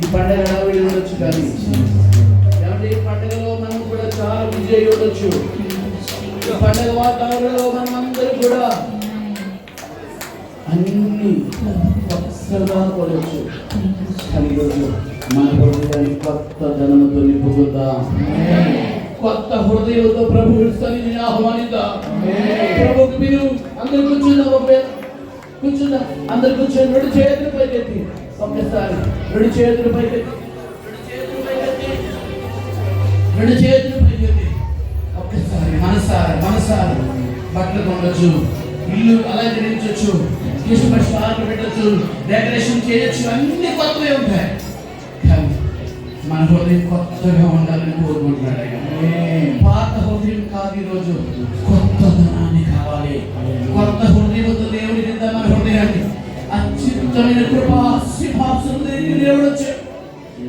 ఈ పండుగ హడావిడి ఉండొచ్చు కానీ ఈ పండుగలో మనం కూడా చాలా బిజీ అయి ఉండొచ్చు. ఈ పండుగ వాతావరణంలో మనం అందరూ కూడా అన్ని కొత్తగా కొనవచ్చు. కానీ ఈరోజు మన హృదయాన్ని కొత్త ధనముతో నింపుకుందాం. కొత్త హృదయంతో ప్రభు సన్నిధిని ఆహ్వానిద్దాం. ప్రభుకి మీరు అందరూ కూర్చుందాం. కూర్చుందాం, అందరు కూర్చొని రెండు చేతులు పైకెత్తి ఒక్కసారి రెండు చేతులు పైకెత్తి ఒక్కసారి మనసారి బట్టలు కొనవచ్చు, ఇల్లు అలంకరించవచ్చు, క్రిస్మస్ పార్క్ పెట్టచ్చు, డెకరేషన్ చేయొచ్చు, అన్ని కొత్తవే ఉంటాయి. కానీ మన హృదయం కొత్తగా ఉండాలని కోరుకుంటున్నాడు. పాత హృదయం కాదు, ఈరోజు కొత్త ధనాన్ని కావాలి. కొత్త హృదయంతో దేవుడి కింద మన హృదయాన్ని అత్యుత్తమైన కృపా సింహాసనం దగ్గరికి దేవుడు వచ్చాడు.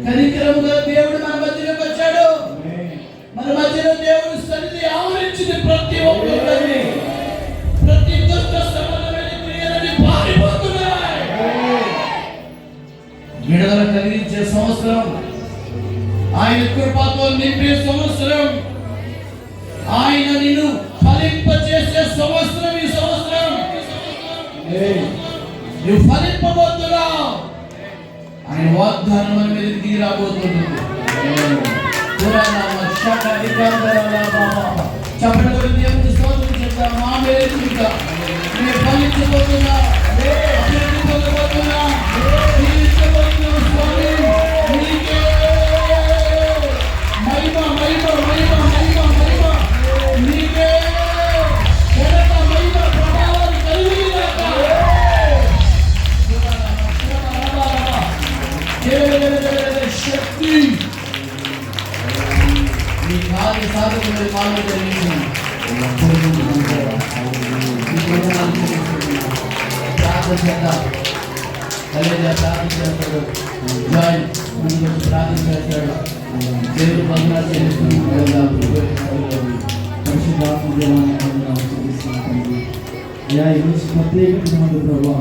కనికరముగా దేవుడు మన మధ్యలోకి వచ్చాడు. మన మధ్యలో దేవుడు సన్నిధి ఆవరించింది. ప్రతి ఒక్కరిని ప్రతి దుష్ట సంబంధమైన క్రియలని పారిపోతున్నాయి. విడుదల కలిగించే సంవత్సరం, ఆయన కృపతో నింపే సంవత్సరం, ఆయన నిన్ను ఫలింపజేసే సంవత్సరం. ఈ సంవత్సరం నువ్వు ఫలింపబోతున్నావు. ఆయన వాగ్దానం మన మీద దిగి రాబోతుంది. చెప్పండి కూడా దేవుడికి స్తోత్రం చెప్తాం. మా మీద నేను ఫలించబోతున్నా, అభివృద్ధి పొందబోతున్నా, జీవించబోతున్నా. స్వామి నీకే మహిమ మహిమ మహిమ మహిమ మహిమ నీకే ఘనత మహిమ ప్రభావాలు కలిగినాక శక్తి నీ కార్య సాధకులు పాలన జరిగింది. ప్రార్థన చేద్దాం. ప్రార్థన చేస్తాడు. జాయ్ ప్రార్థన చేస్తాడు. దేవుడు బంగారు చేస్తున్నాడు. ఈరోజు ప్రత్యేకమైన ప్రభావ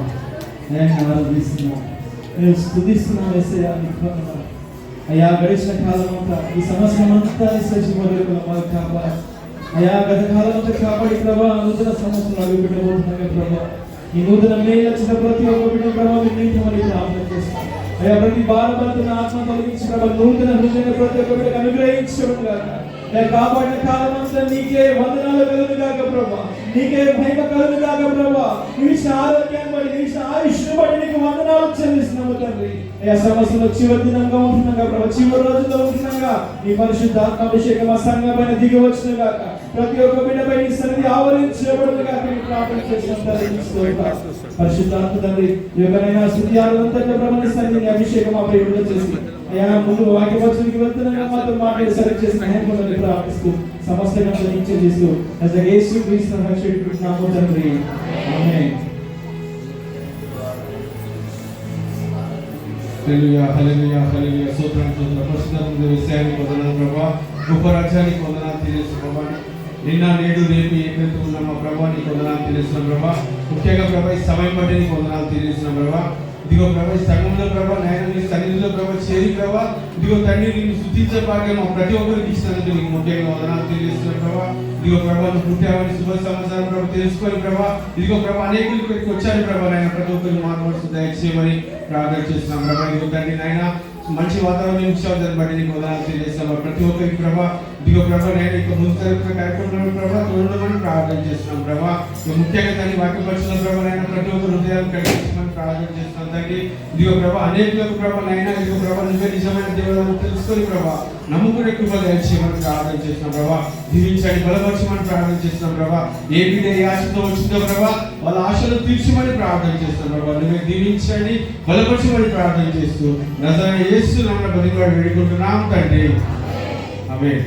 నేను ఆరాధిస్తున్నాం, నేను స్తుతిస్తున్నాం. అయ్యా గడిచిన కాలం అంతా, ఈ సంవత్సరం అంతా సజీవ మాకు కాపాడు. అయా గత కాలం అంతా కాపాడి ప్రభా నూతన సంవత్సరం అడుగు పెట్టబోతున్నాగా ప్రభా ఈ నూతన మేలు వచ్చిన ప్రతి ఒక్క బిడ్డ ప్రభా వినించమని ప్రార్థన చేస్తాం. అయ్యా ప్రతి భారపడుతున్న ఆత్మ తొలగించి ప్రభా నూతన హృదయ ప్రతి ఒక్క బిడ్డకు అనుగ్రహించడం కాక కాపాడిన కాలం అంతా నీకే వందనాలు కలుగు కాక ప్రభా, నీకే మహిమ కలుగు కాక ప్రభా. నీవిచ్చిన ఆరోగ్యాన్ని బట్టి నీవిచ్చిన ఆయుష్ను బట్టి నీకు వందనాలు చెల్లిస్తున్నాము తండ్రి. అయ్యా సమస్యలో చివరి దినంగా ఉంటున్నాగా ప్రభా, చివరి రోజుల్లో ఉంటున్నాగా నీ పరిశుద్ధ ఆత్మాభిషేకం ఆ సంఘం పైన దిగి వచ్చిన గాక, ప్రతి ఒక్క బిడ్డపై నీ సన్నిధి ఆవరించబడును గాక ప్రార్థన చేస్తున్నాం. పరిశుద్ధాత్మ తండ్రి ఎవరైనా స్తుతి ఆరాధనతో ప్రభుని సన్నిధిని అభిషేకం ఆపై విడుదల చేసి అయ్యా ముందు వాక్యవచనానికి వెళ్తున్నాగా మాతో మాట్లాడి సరి చేసిన మహిమను ప్రార్థిస్తూ సమస్త గమనించే చేస్తూ యేసు క్రీస్తు నామమున తండ్రి ఆమేన్. హల్లెలూయా హల్లెలూయా హల్లెలూయా. స్తోత్రం స్తోత్రం. పరిశుద్ధ విషయానికి వందనాలు ప్రభా, గొప్ప రాజ్యానికి వందనాలు తెలియజేస్తు ప్రభా. నిన్న నేడు రేపు ఏకైతే ఉన్న మా ప్రభా నీకు వందనాలు తెలియజేస్తున్నాం ప్రభా. ముఖ్యంగా ప్రభా ఈ సమయం బట్టి నీకు వందనాలు తెలియజేస్తున్నాం ప్రభా. ఇదిగో ప్రభా సంఘంలో ప్రభా నాయన నీ సన్నిధిలో ప్రభా చేరి ప్రభా ఇదిగో తండ్రి నిన్ను స్తుతించే భాగ్యం ప్రతి ఒక్కరికి ఇచ్చినందుకు నీకు ముఖ్యంగా వందనాలు తెలియజేస్తున్నాం ప్రభా. ఇదిగో ప్రభా నువ్వు పుట్టావని శుభ సమాచారం ప్రభా తెలుసుకొని ప్రభా ఇదిగో ప్రభా అనేకులు ఇక్కడికి వచ్చారు ప్రభా నాయన ప్రతి ఒక్కరికి మాట్లాడుతూ దయచేయమని ప్రార్థన చేస్తున్నాం ప్రభా. ఇదిగో తండ్రి నాయన మంచి వాతావరణం ఇచ్చావు, దాన్ని బట్టి నీకు వందనాలు తెలియజేస్తాం ప్రతి ఒక్కరికి ప్రభా. ఇదిగో ప్రభా నేను ఇక ముందు జరుగుతున్న కార్యక్రమంలో ప్రభా తోడమని ప్రార్థన చేస్తున్నాం ప్రభా. ముఖ్యంగా దాన్ని వాక్యపరిచిన ప్రభా నాయన ప్రతి ఒక్క హృదయాలు కలిగించమని ప్రార్థన చేస్తున్నాం తండ్రి. ఇదిగో ప్రభా అనేకులకు ప్రభా నైనా ఇదిగో ప్రభా నువ్వే నిజమైన దేవుడు తెలుసుకొని ప్రభా నమ్ముకునే కృప దయచేయమని ప్రార్థన చేస్తున్నాం ప్రభా. దీవించండి బలపరచమని ప్రార్థన చేస్తున్నాం ప్రభా. ఏ బిడ్డ ఏ ఆశతో వచ్చిందో ప్రభా వాళ్ళ ఆశలు తీర్చమని ప్రార్థన చేస్తున్నాం ప్రభా. నువ్వే దీవించండి బలపరచమని ప్రార్థన చేస్తూ నజరేయుడైన యేసు నామమున బతిమాడి వేడుకుంటున్నాం తండ్రి. ఆమేన్.